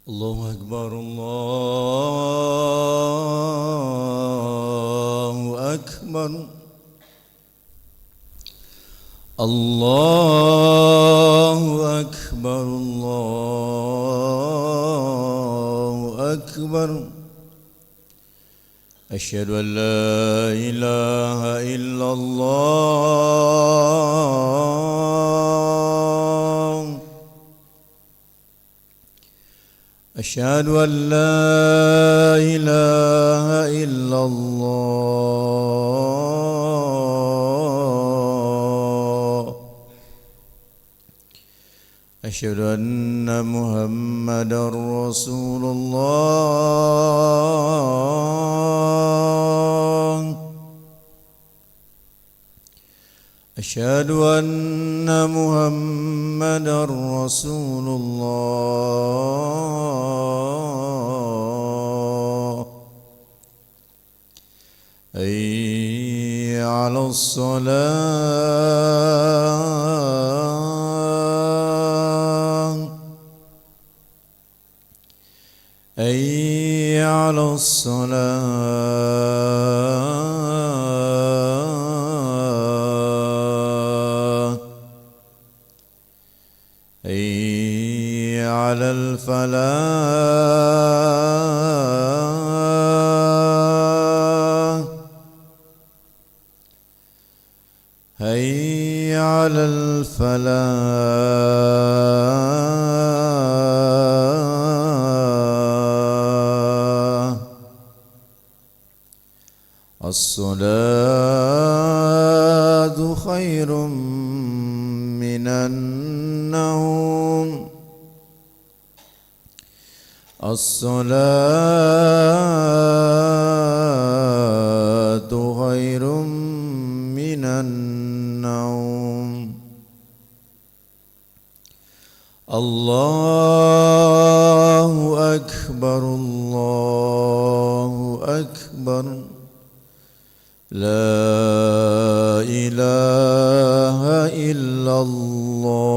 الله أكبر الله أكبر الله أكبر الله أكبر أشهد أن لا إله إلا الله أشهد أن لا إله إلا الله أشهد أن محمدًا رسول الله أشهد أن محمدًا رسول الله حي على الصلاة حي على الصلاة حي على الفلاح حي على الفلاح الصلاة خير من النوم الصلاة خير من النوم الله أكبر الله أكبر لا إله إلا الله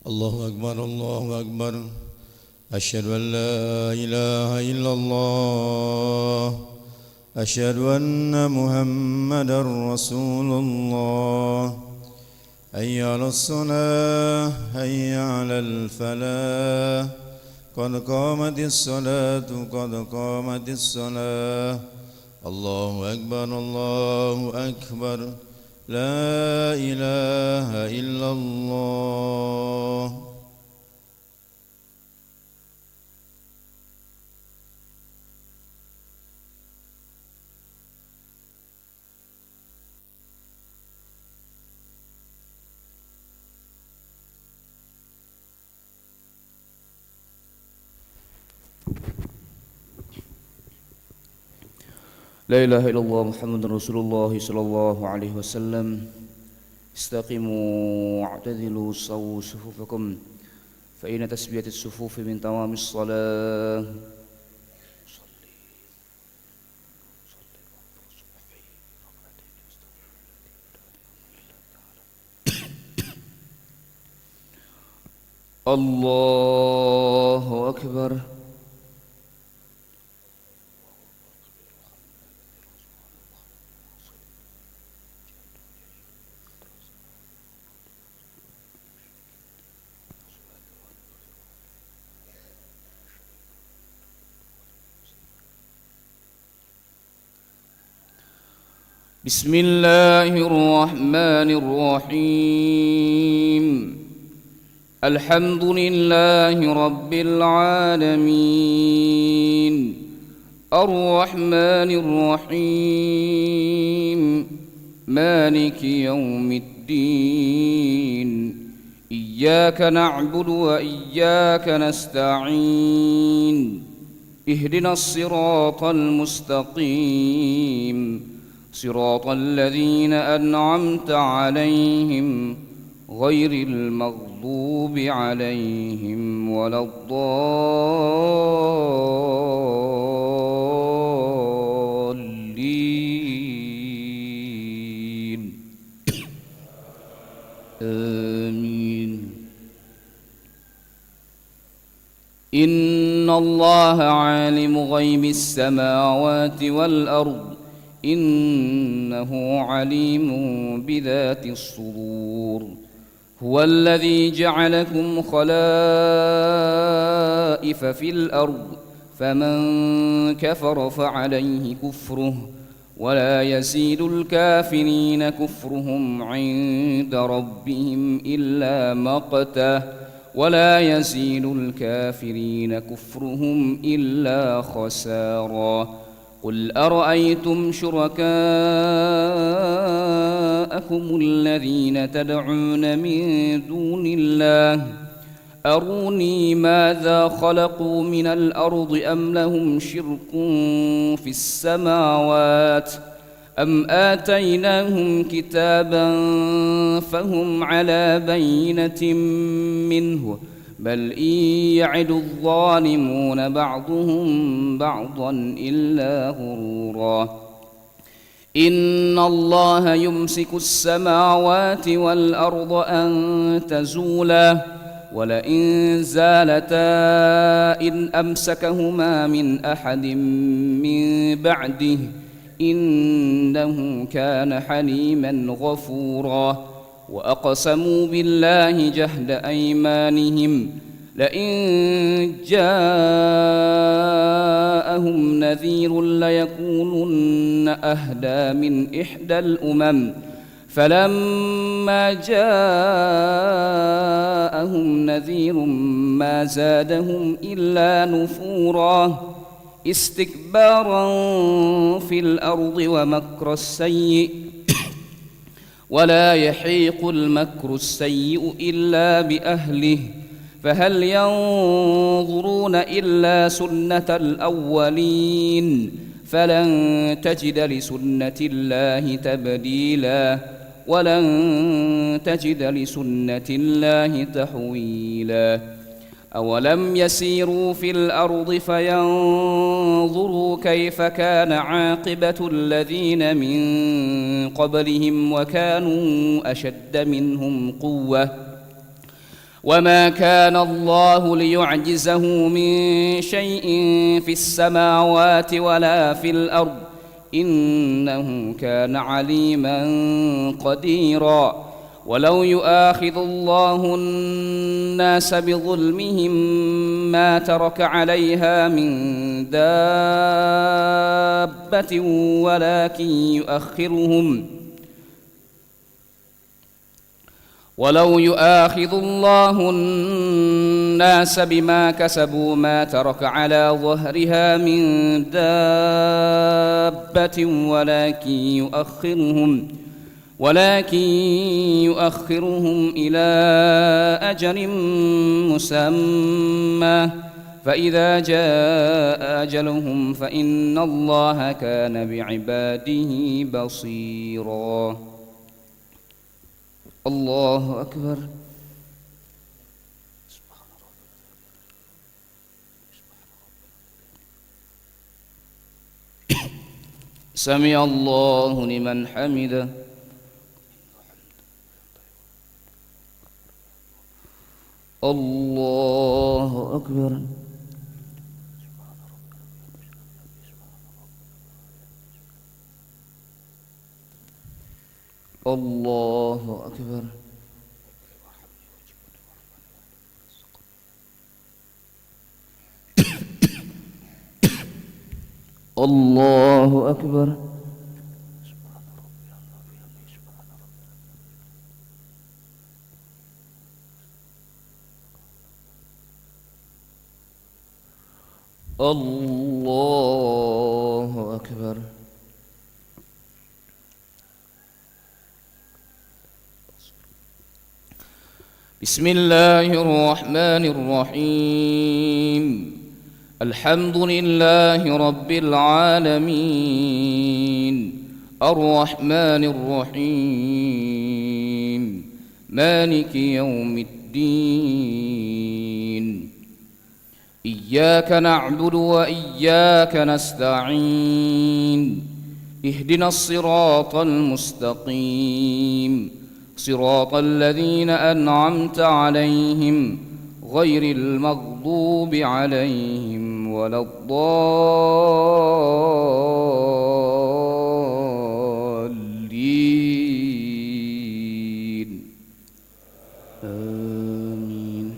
الله أكبر الله أكبر أشهد أن لا إله إلا الله أشهد أن محمدا رسول الله حي على الصلاة حي على الفلاح قد قامت الصلاة قد قامت الصلاة الله أكبر الله أكبر لا إله إلا الله لا إله إلا الله محمد رسول الله صلى الله عليه وسلم استقيموا واعتدلوا سووا صفوفكم فإن تسبية الصفوف من تمام الصلاة الله أكبر بسم الله الرحمن الرحيم الحمد لله رب العالمين الرحمن الرحيم مالك يوم الدين إياك نعبد وإياك نستعين اهدنا الصراط المستقيم صراط الذين أنعمت عليهم غير المغضوب عليهم ولا الضالين آمين إن الله عالم غيب السماوات والأرض إنه عليم بذات الصدور هو الذي جعلكم خلائف في الأرض فمن كفر فعليه كفره ولا يزيد الكافرين كفرهم عند ربهم إلا مقتا ولا يزيد الكافرين كفرهم إلا خسارا قل أرأيتم شركاءكم الذين تدعون من دون الله أروني ماذا خلقوا من الأرض أم لهم شرك في السماوات أم آتيناهم كتابا فهم على بينة منه بل إن يعد الظالمون بعضهم بعضا إلا غرورا إن الله يمسك السماوات والأرض أن تزولا ولئن زالتا إن أمسكهما من أحد من بعده إنه كان حليما غفورا وأقسموا بالله جهد أيمانهم لئن جاءهم نذير ليكونن أهدى من إحدى الأمم فلما جاءهم نذير ما زادهم إلا نفورا استكبارا في الأرض ومكر السيء ولا يحيق المكر السيء إلا بأهله فهل ينظرون إلا سنة الأولين فلن تجد لسنة الله تبديلا ولن تجد لسنة الله تحويلا أولم يسيروا في الأرض فينظروا كيف كان عاقبة الذين من قبلهم وكانوا أشد منهم قوة وما كان الله ليعجزه من شيء في السماوات ولا في الأرض إنه كان عليما قديرا ولو يؤاخذ الله الناس بظلمهم ما ترك عليها من دابة ولو يؤاخذ الله الناس بما كسبوا ما ترك على ظهرها من دابة ولكن يؤخرهم إلى أجل مسمى فإذا جاء أجلهم فإن الله كان بعباده بصيرا. الله أكبر. سمع الله لمن حمده. الله أكبر. الله أكبر. الله أكبر. الله أكبر. بسم الله الرحمن الرحيم. الحمد لله رب العالمين الرحمن الرحيم مالك يوم الدين. إياك نعبد وإياك نستعين. اهدنا الصراط المستقيم صراط الذين أنعمت عليهم غير المغضوب عليهم ولا الضالين. آمين.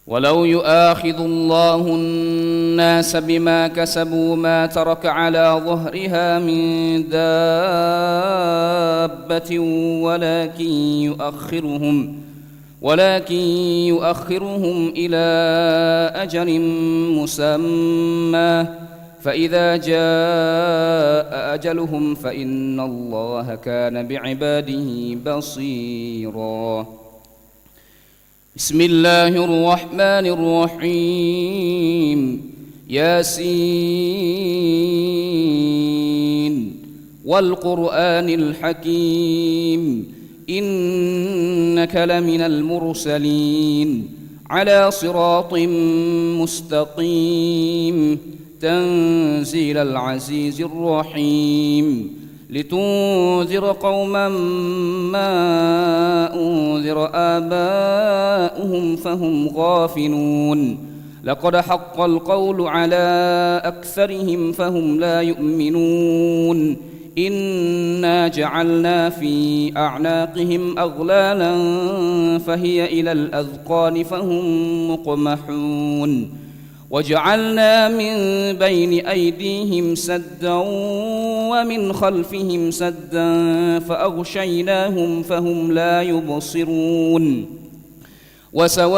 ولو يؤاخذ الله الناس بما كسبوا ما ترك على ظهرها من دابة ولكن يؤخرهم إلى أجل مسمى فإذا جاء أجلهم فإن الله كان بعباده بصيرا. بسم الله الرحمن الرحيم. ياسين والقرآن الحكيم إنك لمن المرسلين على صراط مستقيم تنزيل العزيز الرحيم لتنذر قوما ما أنذر آباؤهم فهم غافلون. لقد حق القول على أكثرهم فهم لا يؤمنون. إنا جعلنا في أعناقهم أغلالا فهي إلى الأذقان فهم مقمحون. وجعلنا من بين أيديهم سدا ومن خلفهم سدا فأغشيناهم فهم لا يبصرون. وسواء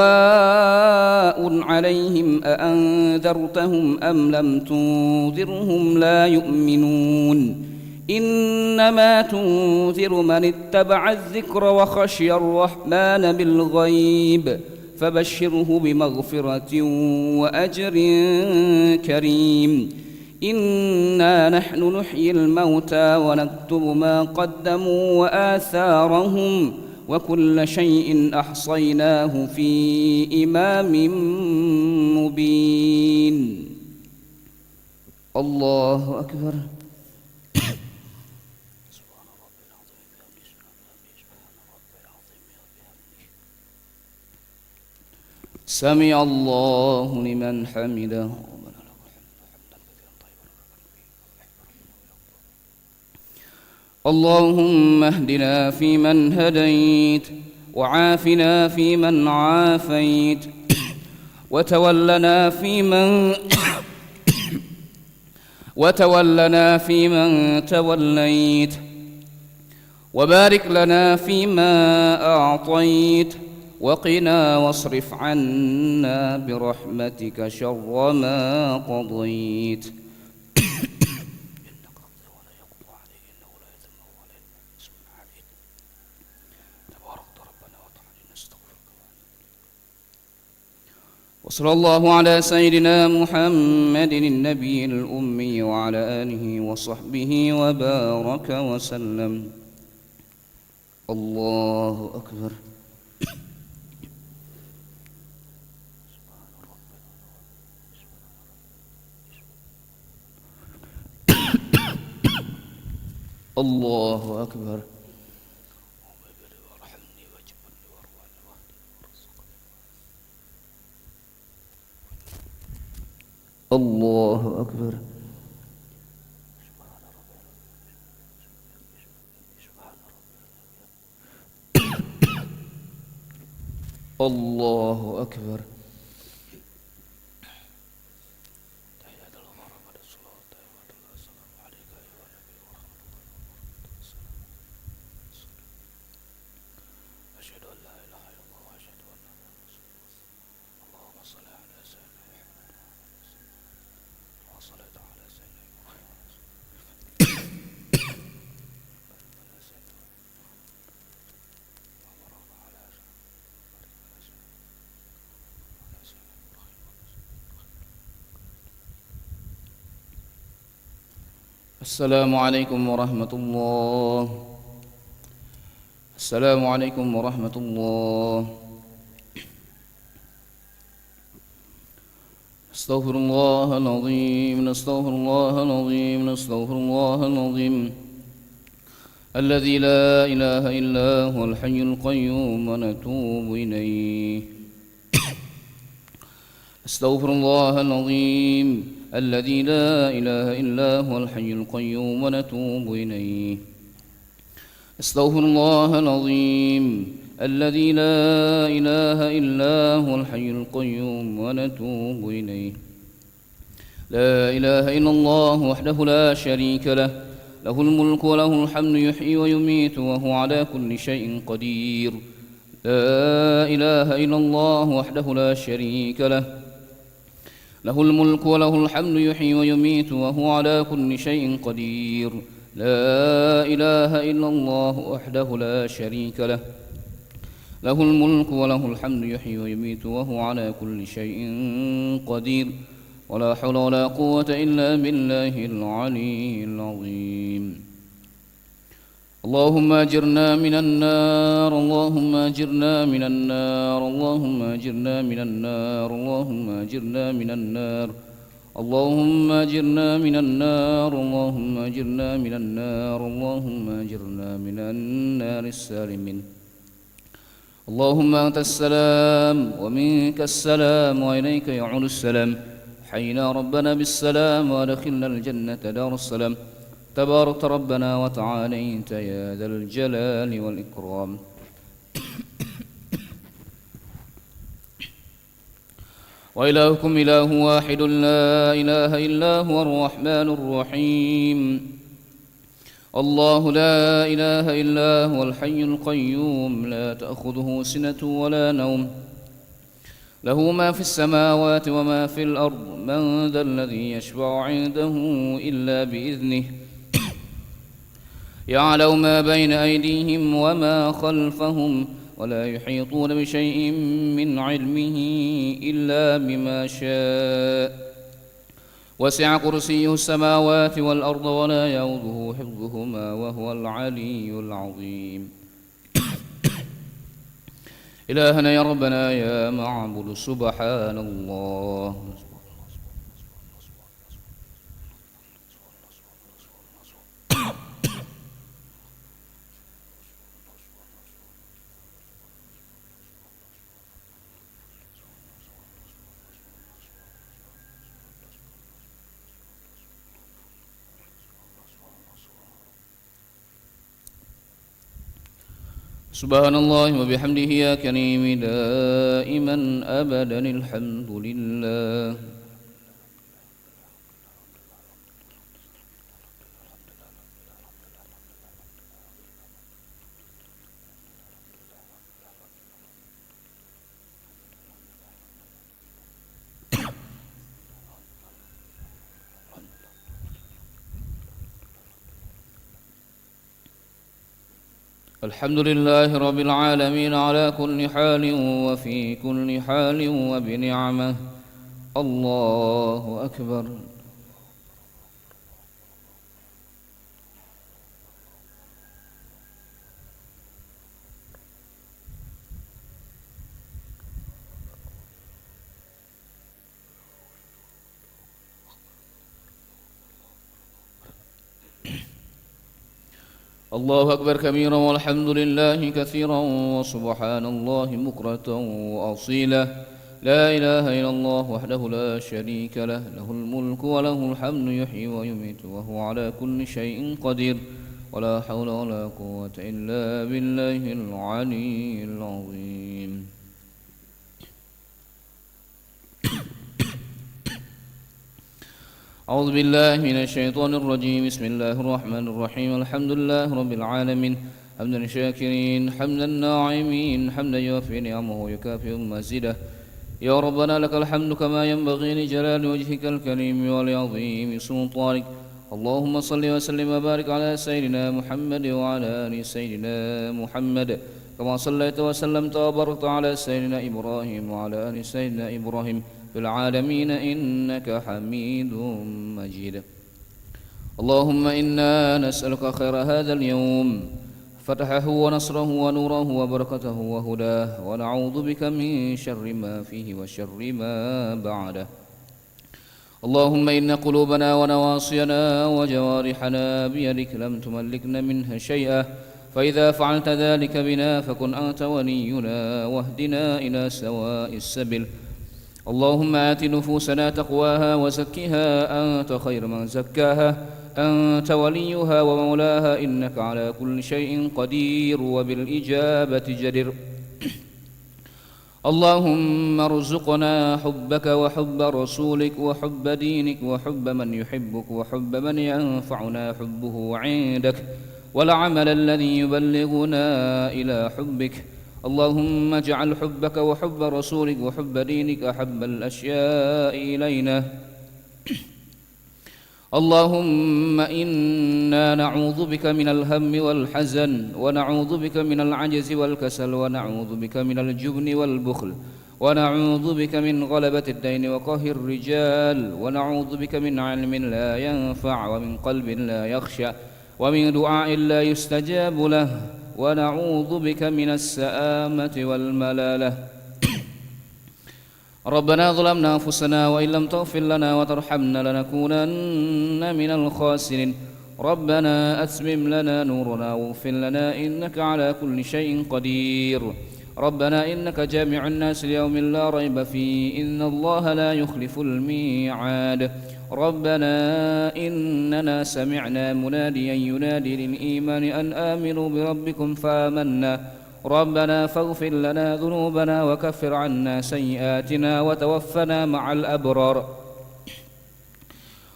عليهم أأنذرتهم أم لم تنذرهم لا يؤمنون. إنما تنذر من اتبع الذكر وخشي الرحمن بالغيب فبشره بمغفرة وأجر كريم. إنا نحن نحيي الموتى ونكتب ما قدموا وآثارهم وكل شيء أحصيناه في إمام مبين. الله أكبر. سمع الله لمن حمده. اللهم اهدنا فيمن هديت، وعافنا فيمن عافيت، وتولنا فيمن توليت، وبارك لنا فيما أعطيت، وقنا واصرف عنا برحمتك شر ما قضيت. وصلى الله على سيدنا محمد النبي الأمي وعلى آله وصحبه وبارك وسلم. الله أكبر. الله أكبر. الله أكبر. الله أكبر. السلام عليكم ورحمة الله. السلام عليكم ورحمة الله. نستغفر الله العظيم، نستغفر الله العظيم، نستغفر الله العظيم الذي لا إله إلا هو الحي القيوم، ونتوب إليه. استغفر الله العظيم الذي لا إله إلا هو الحي القيوم، ونتوب إليه. استغفر الله العظيم الذي لا إله إلا هو الحي القيوم، ونتوب إليه. لا إله إلا الله وحده لا شريك له، له الملك وله الحمد، يحيي ويميت وهو على كل شيء قدير. لا إله إلا الله وحده لا شريك له، له الملك وله الحمد، يحيي ويميت وهو على كل شيء قدير. لا إله إلا الله وحده لا شريك له، له الملك وله الحمد، يحيي ويميت وهو على كل شيء قدير. ولا حول ولا قوة إلا بالله العلي العظيم. اللهم أجرنا من النار، اللهم أجرنا من النار، اللهم أجرنا من النار، اللهم أجرنا من النار، اللهم أجرنا من النار، اللهم أجرنا من النار، اللهم أجرنا من النار السالمين. اللهم أنت السلام ومنك السلام وإليك يعود السلام. حينا ربنا بالسلام وأدخلنا الجنة دار السلام. تبارك ربنا وتعاليت يا ذا الجلال والإكرام. وإلهكم إله واحد لا إله إلا هو الرحمن الرحيم. الله لا إله إلا هو الحي القيوم، لا تأخذه سنة ولا نوم، له ما في السماوات وما في الأرض. من ذا الذي يشفع عنده إلا بإذنه، يعلم ما بين أيديهم وما خلفهم، ولا يحيطون بشيء من علمه إلا بما شاء. وسع كرسيه السماوات والأرض ولا يؤوده حفظهما وهو العلي العظيم. إلهنا يا ربنا يا معبود سبحان الله. سبحان الله وبحمده يا كريم دائما أبدا الحمد لله. الحمد لله رب العالمين على كل حال وفي كل حال وبنعمه. الله أكبر. الله أكبر كبيرا والحمد لله كثيرا وسبحان الله بكرة وأصيلا. لا إله إلا الله وحده لا شريك له، له الملك وله الحمد يحيي ويميت وهو على كل شيء قدير. ولا حول ولا قوة إلا بالله العلي العظيم. أعوذ بالله من الشيطان الرجيم. بسم الله الرحمن الرحيم. الحمد لله رب العالمين حمدا شاكرين حمدا ناعمين حمدا يوفي نعمه ويكافئ مزيده. يا ربنا لك الحمد كما ينبغي لجلال وجهك الكريم ولعظيم سلطانك. اللهم صل وسلم وبارك على سيدنا محمد وعلى آل سيدنا محمد كما صليت وسلمت وباركت على سيدنا إبراهيم وعلى آل سيدنا إبراهيم في العالمين إنك حميد مجيد. اللهم إنا نسألك خير هذا اليوم، فتحه ونصره ونوره وبركته وهداه، ونعوذ بك من شر ما فيه وشر ما بعده. اللهم إن قلوبنا ونواصينا وجوارحنا بيدك لم تملكنا منها شيئا، فإذا فعلت ذلك بنا فكن أنت ولينا واهدنا إلى سواء السبيل. اللهم آت نفوسنا تقواها وزكها أنت خير من زكاها، أنت وليها ومولاها، إنك على كل شيء قدير وبالإجابة جدير. اللهم ارزقنا حبك وحب رسولك وحب دينك وحب من يحبك وحب من ينفعنا حبه عندك، والعمل الذي يبلغنا إلى حبك. اللهم اجعل حبك وحب رسولك وحب دينك أحب الأشياء إلينا. اللهم إنا نعوذ بك من الهم والحزن، ونعوذ بك من العجز والكسل، ونعوذ بك من الجبن والبخل، ونعوذ بك من غلبة الدين وقهر الرجال، ونعوذ بك من علم لا ينفع ومن قلب لا يخشع ومن دعاء لا يستجاب له، ونعوذ بك من السآمة والملالة. ربنا ظلمنا أنفسنا وإن لم تغفر لنا وترحمنا لنكونن من الخاسرين. ربنا أتمم لنا نورنا واغفر لنا إنك على كل شيء قدير. ربنا إنك جامع الناس ليوم لا ريب فيه إن الله لا يخلف الميعاد. ربنا إننا سمعنا مناديا ينادي للإيمان أن آمنوا بربكم فآمنا. ربنا فاغفر لنا ذنوبنا وكفر عنا سيئاتنا وتوفنا مع الأبرار.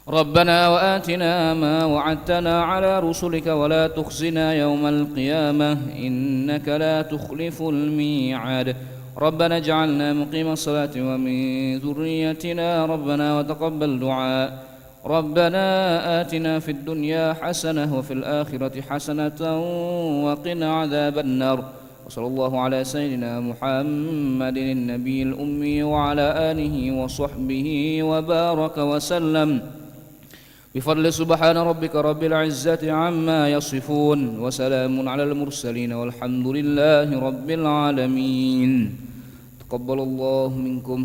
ربنا وآتنا ما وعدتنا على رسلك ولا تخزنا يوم القيامة إنك لا تخلف الميعاد. ربنا اجعلنا مقيم الصلاة ومن ذريتنا ربنا وتقبل دعاء. ربنا آتنا في الدنيا حسنة وفي الآخرة حسنة وقنا عذاب النار. وصلى الله على سيدنا محمد النبي الأمي وعلى آله وصحبه وبارك وسلم بفضل سبحان ربك رب العزة عما يصفون، وسلام على المرسلين والحمد لله رب العالمين. تقبل الله منكم.